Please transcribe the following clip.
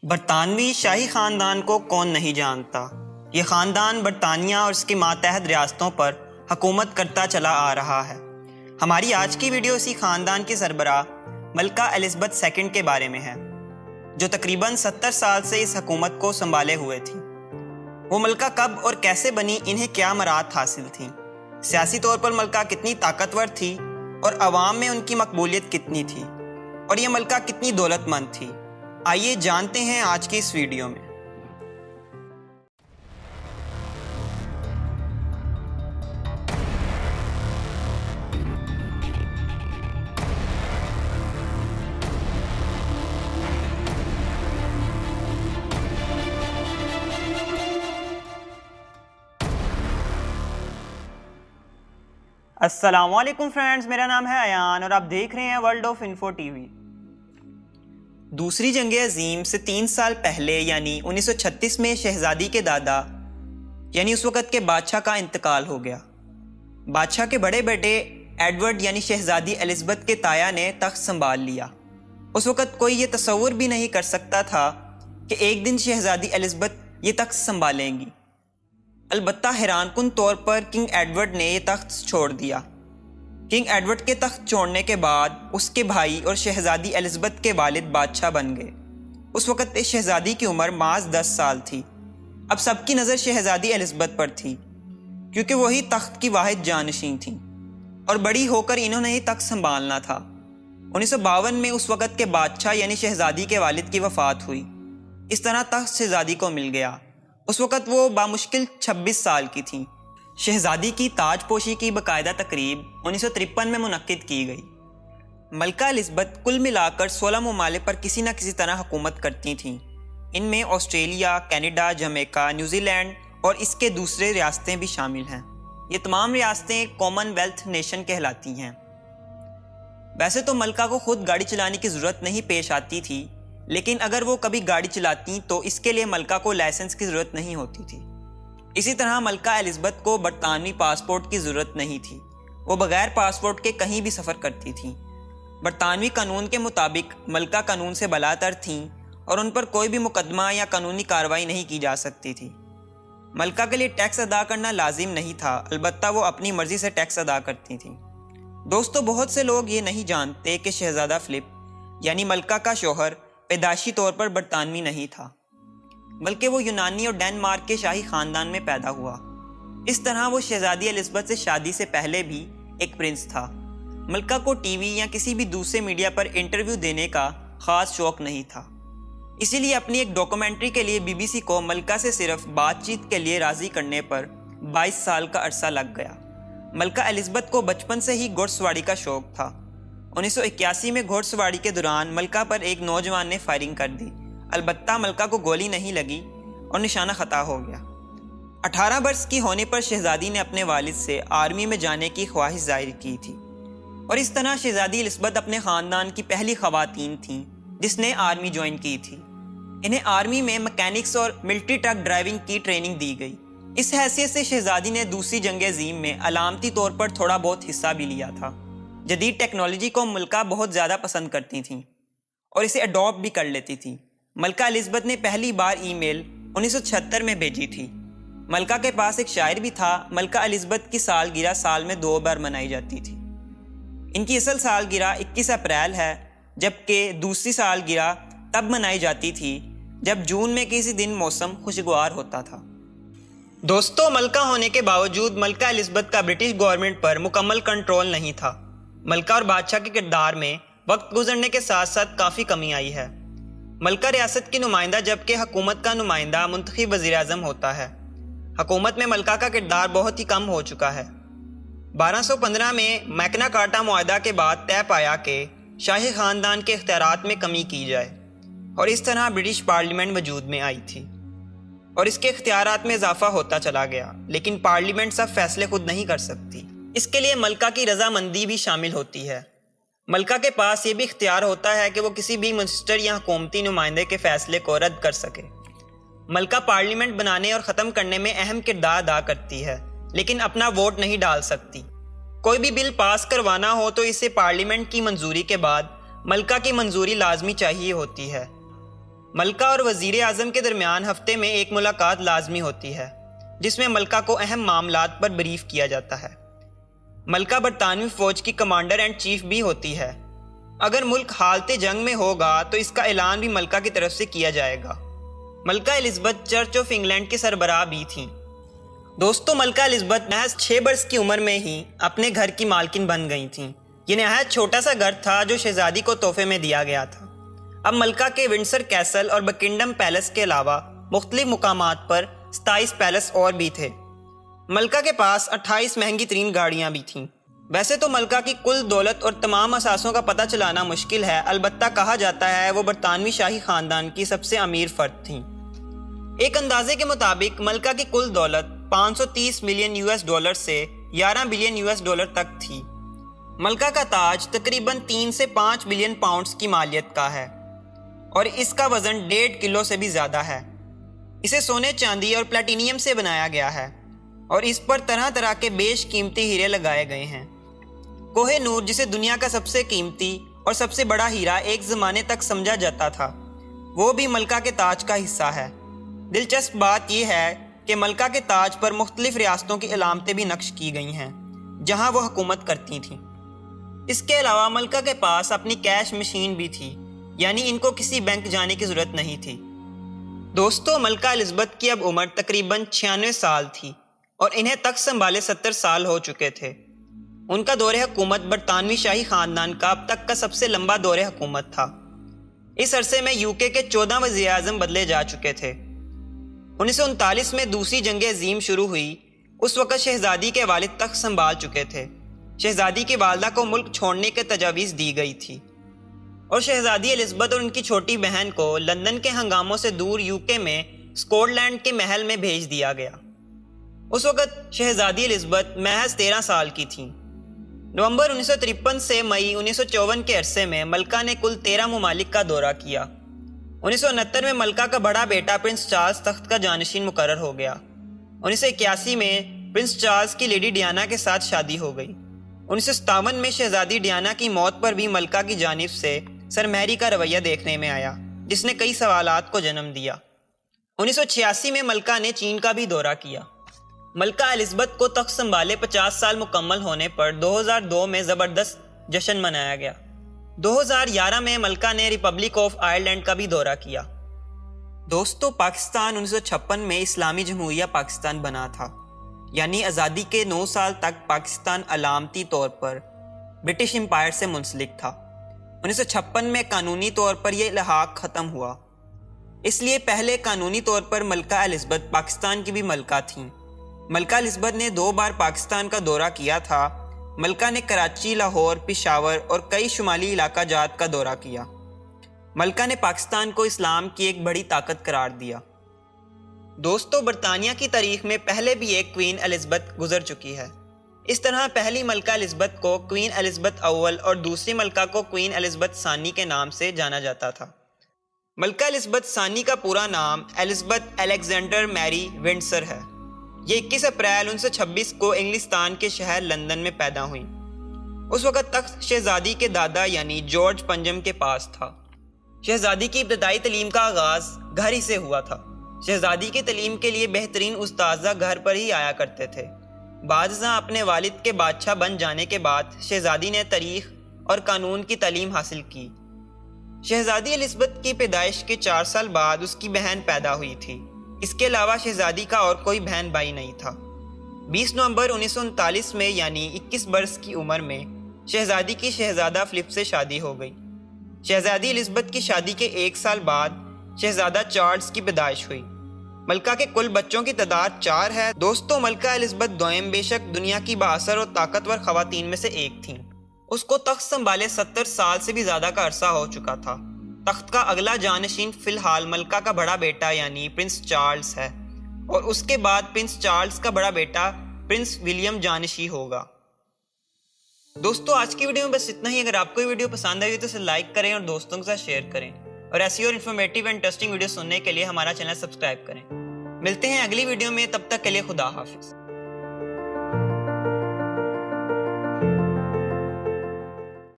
برطانوی شاہی خاندان کو کون نہیں جانتا۔ یہ خاندان برطانیہ اور اس کی ماتحت ریاستوں پر حکومت کرتا چلا آ رہا ہے۔ ہماری آج کی ویڈیو اسی خاندان کی سربراہ ملکہ الزبتھ سیکنڈ کے بارے میں ہے، جو تقریباً 70 سال سے اس حکومت کو سنبھالے ہوئے تھی۔ وہ ملکہ کب اور کیسے بنی، انہیں کیا مہارت حاصل تھیں، سیاسی طور پر ملکہ کتنی طاقتور تھی اور عوام میں ان کی مقبولیت کتنی تھی، اور یہ ملکہ کتنی دولت مند تھی، آئیے جانتے ہیں آج کی اس ویڈیو میں۔ السلام علیکم فرینڈز، میرا نام ہے ایان اور آپ دیکھ رہے ہیں world of info T V. دوسری جنگ عظیم سے 3 سال پہلے یعنی 1936 میں شہزادی کے دادا یعنی اس وقت کے بادشاہ کا انتقال ہو گیا۔ بادشاہ کے بڑے بیٹے ایڈورڈ یعنی شہزادی الزبتھ کے تایا نے تخت سنبھال لیا۔ اس وقت کوئی یہ تصور بھی نہیں کر سکتا تھا کہ ایک دن شہزادی الزبتھ یہ تخت سنبھالیں گی۔ البتہ حیران کن طور پر کنگ ایڈورڈ نے یہ تخت چھوڑ دیا۔ کنگ ایڈورڈ کے تخت چھوڑنے کے بعد اس کے بھائی اور شہزادی الزبتھ کے والد بادشاہ بن گئے۔ اس وقت اس شہزادی کی عمر محض 10 سال تھی۔ اب سب کی نظر شہزادی الزبتھ پر تھی، کیونکہ وہی تخت کی واحد جانشین تھیں اور بڑی ہو کر انہوں نے ہی تخت سنبھالنا تھا۔ 1952 میں اس وقت کے بادشاہ یعنی شہزادی کے والد کی وفات ہوئی۔ اس طرح تخت شہزادی کو مل گیا۔ اس وقت وہ بامشکل 26 سال کی تھیں۔ شہزادی کی تاج پوشی کی باقاعدہ تقریب 1953 میں منعقد کی گئی۔ ملکہ الزبتھ کل ملا کر 16 ممالک پر کسی نہ کسی طرح حکومت کرتی تھیں۔ ان میں Australia, Canada, Jamaica, New Zealand اور اس کے دوسرے ریاستیں بھی شامل ہیں۔ یہ تمام ریاستیں کامن ویلتھ نیشن کہلاتی ہیں۔ ویسے تو ملکہ کو خود گاڑی چلانے کی ضرورت نہیں پیش آتی تھی، لیکن اگر وہ کبھی گاڑی چلاتی تو اس کے لیے ملکہ کو لائسنس کی ضرورت نہیں ہوتی تھی۔ اسی طرح ملکہ الزبتھ کو برطانوی پاسپورٹ کی ضرورت نہیں تھی۔ وہ بغیر پاسپورٹ کے کہیں بھی سفر کرتی تھیں۔ برطانوی قانون کے مطابق ملکہ قانون سے بالاتر تھیں اور ان پر کوئی بھی مقدمہ یا قانونی کارروائی نہیں کی جا سکتی تھی۔ ملکہ کے لیے ٹیکس ادا کرنا لازم نہیں تھا، البتہ وہ اپنی مرضی سے ٹیکس ادا کرتی تھیں۔ دوستو، بہت سے لوگ یہ نہیں جانتے کہ شہزادہ فلپ یعنی ملکہ کا شوہر پیدائشی طور پر برطانوی نہیں تھا، بلکہ وہ یونانی اور ڈنمارک کے شاہی خاندان میں پیدا ہوا۔ اس طرح وہ شہزادی الزبتھ سے شادی سے پہلے بھی ایک پرنس تھا۔ ملکہ کو ٹی وی یا کسی بھی دوسرے میڈیا پر انٹرویو دینے کا خاص شوق نہیں تھا، اسی لیے اپنی ایک ڈاکومنٹری کے لیے BBC کو ملکہ سے صرف بات چیت کے لیے راضی کرنے پر 22 سال کا عرصہ لگ گیا۔ ملکہ الزبتھ کو بچپن سے ہی گھڑ سواری کا شوق تھا۔ 1981 میں گھوڑ سواری کے دوران ملکہ پر ایک نوجوان نے فائرنگ کر دی، البتہ ملکہ کو گولی نہیں لگی اور نشانہ خطا ہو گیا۔ 18 برس کی ہونے پر شہزادی نے اپنے والد سے آرمی میں جانے کی خواہش ظاہر کی تھی، اور اس طرح شہزادی الزبتھ اپنے خاندان کی پہلی خواتین تھیں جس نے آرمی جوائن کی تھی۔ انہیں آرمی میں مکینکس اور ملٹری ٹرک ڈرائیونگ کی ٹریننگ دی گئی۔ اس حیثیت سے شہزادی نے دوسری جنگ عظیم میں علامتی طور پر تھوڑا بہت حصہ بھی لیا تھا۔ جدید ٹیکنالوجی کو ملکہ بہت زیادہ پسند کرتی تھیں اور اسے اڈاپٹ بھی کر لیتی تھیں۔ ملکہ الزبتھ نے پہلی بار ای میل 1976 میں بھیجی تھی۔ ملکہ کے پاس ایک شاعر بھی تھا۔ ملکہ الزبتھ کی سالگرہ سال میں 2 بار منائی جاتی تھی۔ ان کی اصل سالگرہ 21 اپریل ہے، جبکہ دوسری سالگرہ تب منائی جاتی تھی جب جون میں کسی دن موسم خوشگوار ہوتا تھا۔ دوستو، ملکہ ہونے کے باوجود ملکہ الزبتھ کا برٹش گورنمنٹ پر مکمل کنٹرول نہیں تھا۔ ملکہ اور بادشاہ کے کردار میں وقت گزرنے کے ساتھ ساتھ کافی کمی آئی ہے۔ ملکہ ریاست کی نمائندہ جبکہ حکومت کا نمائندہ منتخب وزیر اعظم ہوتا ہے۔ حکومت میں ملکہ کا کردار بہت ہی کم ہو چکا ہے۔ 1215 میں میگنا کارٹا معاہدہ کے بعد طے پایا کہ شاہی خاندان کے اختیارات میں کمی کی جائے، اور اس طرح برٹش پارلیمنٹ وجود میں آئی تھی اور اس کے اختیارات میں اضافہ ہوتا چلا گیا، لیکن پارلیمنٹ سب فیصلے خود نہیں کر سکتی۔ اس کے لیے ملکہ کی رضامندی بھی شامل ہوتی ہے۔ ملکہ کے پاس یہ بھی اختیار ہوتا ہے کہ وہ کسی بھی منسٹر یا حکومتی نمائندے کے فیصلے کو رد کر سکے۔ ملکہ پارلیمنٹ بنانے اور ختم کرنے میں اہم کردار ادا کرتی ہے، لیکن اپنا ووٹ نہیں ڈال سکتی۔ کوئی بھی بل پاس کروانا ہو تو اسے پارلیمنٹ کی منظوری کے بعد ملکہ کی منظوری لازمی چاہیے ہوتی ہے۔ ملکہ اور وزیر اعظم کے درمیان ہفتے میں ایک ملاقات لازمی ہوتی ہے جس میں ملکہ کو اہم معاملات پر بریف کیا جاتا ہے۔ ملکہ برطانوی فوج کی کمانڈر اینڈ چیف بھی ہوتی ہے۔ اگر ملک حالت جنگ میں ہوگا تو اس کا اعلان بھی ملکہ کی طرف سے کیا جائے گا۔ ملکہ الزبتھ چرچ آف انگلینڈ کے سربراہ بھی تھیں۔ دوستو، ملکہ الزبتھ محض 6 برس کی عمر میں ہی اپنے گھر کی مالکن بن گئی تھیں۔ یہ نہایت چھوٹا سا گھر تھا جو شہزادی کو تحفے میں دیا گیا تھا۔ اب ملکہ کے ونڈسر کیسل اور بکنگھم پیلس کے علاوہ مختلف مقامات پر 27 پیلس اور بھی تھے۔ ملکہ کے پاس 28 مہنگی ترین گاڑیاں بھی تھیں۔ ویسے تو ملکہ کی کل دولت اور تمام اثاثوں کا پتہ چلانا مشکل ہے، البتہ کہا جاتا ہے وہ برطانوی شاہی خاندان کی سب سے امیر فرد تھیں۔ ایک اندازے کے مطابق ملکہ کی کل دولت 530 ملین $US سے 11 بلین $US تک تھی۔ ملکہ کا تاج تقریباً 3 سے 5 بلین پاؤنڈز کی مالیت کا ہے اور اس کا وزن 1.5 کلو سے بھی زیادہ ہے۔ اسے سونے، چاندی اور پلاٹینیم سے بنایا گیا ہے اور اس پر طرح طرح کے بیش قیمتی ہیرے لگائے گئے ہیں۔ کوہ نور، جسے دنیا کا سب سے قیمتی اور سب سے بڑا ہیرا ایک زمانے تک سمجھا جاتا تھا، وہ بھی ملکہ کے تاج کا حصہ ہے۔ دلچسپ بات یہ ہے کہ ملکہ کے تاج پر مختلف ریاستوں کی علامتیں بھی نقش کی گئی ہیں جہاں وہ حکومت کرتی تھیں۔ اس کے علاوہ ملکہ کے پاس اپنی کیش مشین بھی تھی، یعنی ان کو کسی بینک جانے کی ضرورت نہیں تھی۔ دوستو، ملکہ الزبتھ کی اب عمر تقریباً 96 سال تھی اور انہیں تخت سنبھالے 70 سال ہو چکے تھے۔ ان کا دور حکومت برطانوی شاہی خاندان کا اب تک کا سب سے لمبا دور حکومت تھا۔ اس عرصے میں UK کے 14 وزیر اعظم بدلے جا چکے تھے۔ 1939 میں دوسری جنگ عظیم شروع ہوئی۔ اس وقت شہزادی کے والد تخت سنبھال چکے تھے۔ شہزادی کی والدہ کو ملک چھوڑنے کی تجاویز دی گئی تھی اور شہزادی الزبتھ اور ان کی چھوٹی بہن کو لندن کے ہنگاموں سے دور UK میں اسکاٹ لینڈ کے محل میں بھیج دیا گیا۔ اس وقت شہزادی الزبتھ محض 13 سال کی تھیں۔ نومبر 1953 سے مئی 1954 کے عرصے میں ملکہ نے کل 13 ممالک کا دورہ کیا۔ 1969 میں ملکہ کا بڑا بیٹا پرنس چارلز تخت کا جانشین مقرر ہو گیا۔ 1981 میں پرنس چارلز کی لیڈی ڈیانا کے ساتھ شادی ہو گئی۔ 1957 میں شہزادی ڈیانا کی موت پر بھی ملکہ کی جانب سے سر میری کا رویہ دیکھنے میں آیا، جس نے کئی سوالات کو جنم دیا۔ 1986 میں ملکہ نے چین کا بھی دورہ کیا۔ ملکہ الزبتھ کو تخت سنبھالے 50 سال مکمل ہونے پر 2002 میں زبردست جشن منایا گیا۔ 2011 میں ملکہ نے ریپبلک آف آئرلینڈ کا بھی دورہ کیا۔ دوستو، پاکستان 1956 میں اسلامی جمہوریہ پاکستان بنا تھا، یعنی آزادی کے 9 سال تک پاکستان علامتی طور پر برٹش امپائر سے منسلک تھا۔ 1956 میں قانونی طور پر یہ الحاق ختم ہوا، اس لیے پہلے قانونی طور پر ملکہ الزبتھ پاکستان کی بھی ملکہ تھیں۔ ملکہ الزبتھ نے 2 بار پاکستان کا دورہ کیا تھا۔ ملکہ نے کراچی، لاہور، پشاور اور کئی شمالی علاقہ جات کا دورہ کیا۔ ملکہ نے پاکستان کو اسلام کی ایک بڑی طاقت قرار دیا۔ دوستو، برطانیہ کی تاریخ میں پہلے بھی ایک کوئین الزبتھ گزر چکی ہے۔ اس طرح پہلی ملکہ الزبتھ کو کوئین الزبتھ اول اور دوسری ملکہ کو کوئین الزبتھ ثانی کے نام سے جانا جاتا تھا۔ ملکہ الزبتھ ثانی کا پورا نام الزبتھ الیگزینڈر میری ونڈسر ہے۔ یہ 21 اپریل 1926 کو انگلستان کے شہر لندن میں پیدا ہوئی۔ اس وقت تخت شہزادی کے دادا یعنی جارج پنجم کے پاس تھا۔ شہزادی کی ابتدائی تعلیم کا آغاز گھر ہی سے ہوا تھا۔ شہزادی کی تعلیم کے لیے بہترین اساتذہ گھر پر ہی آیا کرتے تھے۔ بعض ازاں اپنے والد کے بادشاہ بن جانے کے بعد شہزادی نے تاریخ اور قانون کی تعلیم حاصل کی۔ شہزادی الزبتھ کی پیدائش کے 4 سال بعد اس کی بہن پیدا ہوئی تھی۔ اس کے علاوہ شہزادی کا اور کوئی بہن بھائی نہیں تھا۔ 20 نومبر 1939 میں یعنی 21 برس کی عمر میں شہزادی کی شہزادہ فلپ سے شادی ہو گئی۔ شہزادی الزبتھ کی شادی کے 1 سال بعد شہزادہ چارلز کی پیدائش ہوئی۔ ملکہ کے کل بچوں کی تعداد 4 ہے۔ دوستو، ملکہ الزبتھ دوئم بے شک دنیا کی بااثر اور طاقتور خواتین میں سے ایک تھیں۔ اس کو تخت سنبھالے 70 سال سے بھی زیادہ کا عرصہ ہو چکا تھا۔ تخت کا اگلا جانشین فی الحال ملکہ کا بڑا بیٹا یعنی پرنس چارلز ہے اور اس کے بعد پرنس چارلز کا بڑا بیٹا پرنس ولیم جانشین ہوگا۔ دوستو، آج کی ویڈیو میں بس اتنا ہی۔ اگر آپ کو یہ ویڈیو پسند آئی تو اسے لائک کریں اور دوستوں کے ساتھ شیئر کریں، اور ایسی اور انفارمیٹیو اور انٹرسٹنگ ویڈیو سننے کے لیے ہمارا چینل سبسکرائب کریں۔ ملتے ہیں اگلی ویڈیو میں، تب تک کے لیے خدا حافظ۔